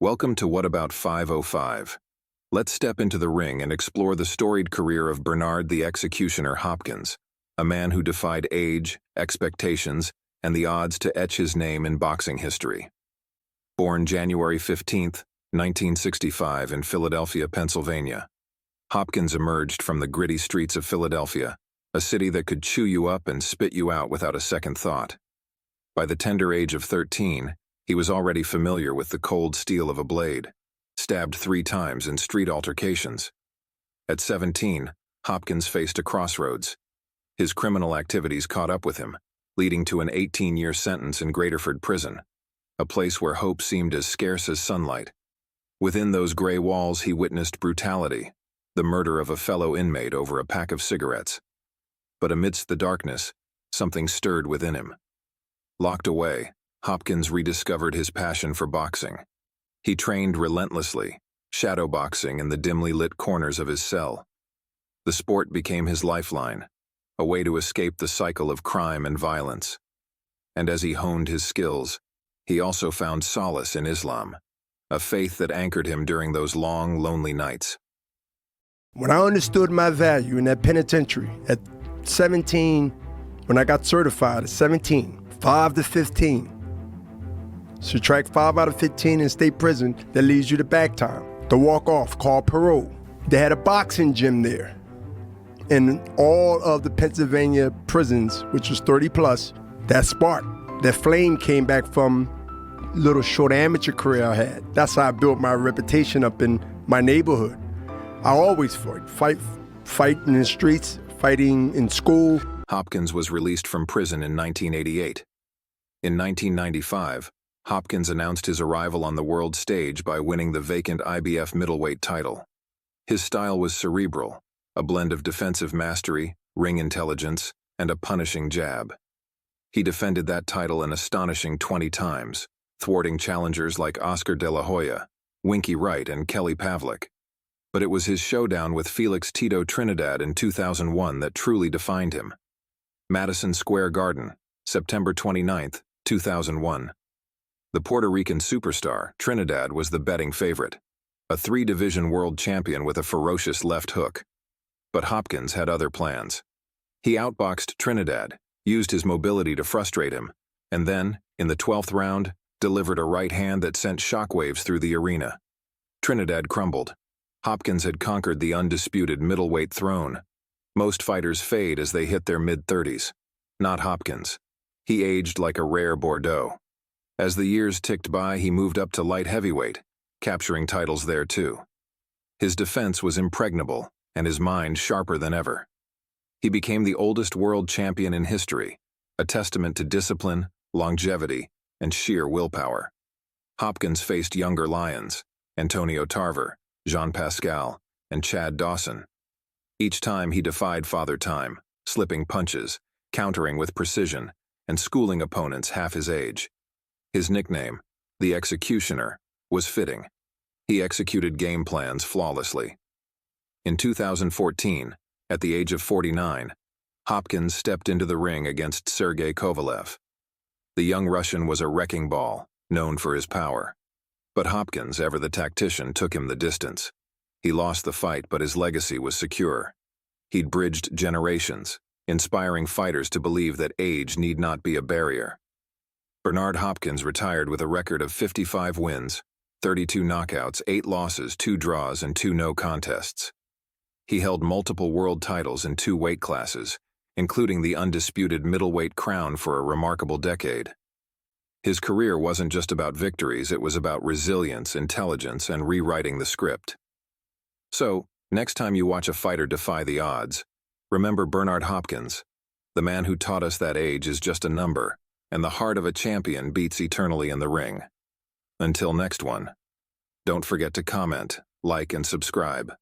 Welcome to What About 505? Let's step into the ring and explore the storied career of Bernard the Executioner Hopkins, a man who defied age, expectations, and the odds to etch his name in boxing history. Born January 15, 1965 in Philadelphia, Pennsylvania, Hopkins emerged from the gritty streets of Philadelphia, a city that could chew you up and spit you out without a second thought. By the tender age of 13, he was already familiar with the cold steel of a blade, stabbed 3 times in street altercations. At 17, Hopkins faced a crossroads. His criminal activities caught up with him, leading to an 18-year sentence in Graterford Prison, a place where hope seemed as scarce as sunlight. Within those gray walls, he witnessed brutality, the murder of a fellow inmate over a pack of cigarettes. But amidst the darkness, something stirred within him. Locked away, Hopkins rediscovered his passion for boxing. He trained relentlessly, shadowboxing in the dimly lit corners of his cell. The sport became his lifeline, a way to escape the cycle of crime and violence. And as he honed his skills, he also found solace in Islam, a faith that anchored him during those long, lonely nights. When I understood my value in that penitentiary at 17, when I got certified at 17, 5 to 15, subtract 5 out of 15 in state prison, that leaves you to back time, the walk-off called parole. They had a boxing gym there. In all of the Pennsylvania prisons, which was 30 plus, that spark, that flame came back from little short amateur career I had. That's how I built my reputation up in my neighborhood. I always fight in the streets, fighting in school. Hopkins was released from prison in 1988. In 1995, Hopkins announced his arrival on the world stage by winning the vacant IBF middleweight title. His style was cerebral, a blend of defensive mastery, ring intelligence, and a punishing jab. He defended that title an astonishing 20 times, thwarting challengers like Oscar De La Hoya, Winky Wright, and Kelly Pavlik. But it was his showdown with Felix Tito Trinidad in 2001 that truly defined him. Madison Square Garden, September 29, 2001. The Puerto Rican superstar, Trinidad, was the betting favorite, a 3-division world champion with a ferocious left hook. But Hopkins had other plans. He outboxed Trinidad, used his mobility to frustrate him, and then, in the 12th round, delivered a right hand that sent shockwaves through the arena. Trinidad crumbled. Hopkins had conquered the undisputed middleweight throne. Most fighters fade as they hit their mid-30s. Not Hopkins. He aged like a rare Bordeaux. As the years ticked by, he moved up to light heavyweight, capturing titles there too. His defense was impregnable, and his mind sharper than ever. He became the oldest world champion in history, a testament to discipline, longevity, and sheer willpower. Hopkins faced younger lions, Antonio Tarver, Jean Pascal, and Chad Dawson. Each time he defied Father Time, slipping punches, countering with precision, and schooling opponents half his age. His nickname, the Executioner, was fitting. He executed game plans flawlessly. In 2014, at the age of 49, Hopkins stepped into the ring against Sergey Kovalev. The young Russian was a wrecking ball, known for his power. But Hopkins, ever the tactician, took him the distance. He lost the fight, but his legacy was secure. He'd bridged generations, inspiring fighters to believe that age need not be a barrier. Bernard Hopkins retired with a record of 55 wins, 32 knockouts, 8 losses, 2 draws, and 2 no contests. He held multiple world titles in 2 weight classes, including the undisputed middleweight crown for a remarkable decade. His career wasn't just about victories, it was about resilience, intelligence, and rewriting the script. So, next time you watch a fighter defy the odds, remember Bernard Hopkins. The man who taught us that age is just a number, and the heart of a champion beats eternally in the ring. Until next one, don't forget to comment, like, and subscribe.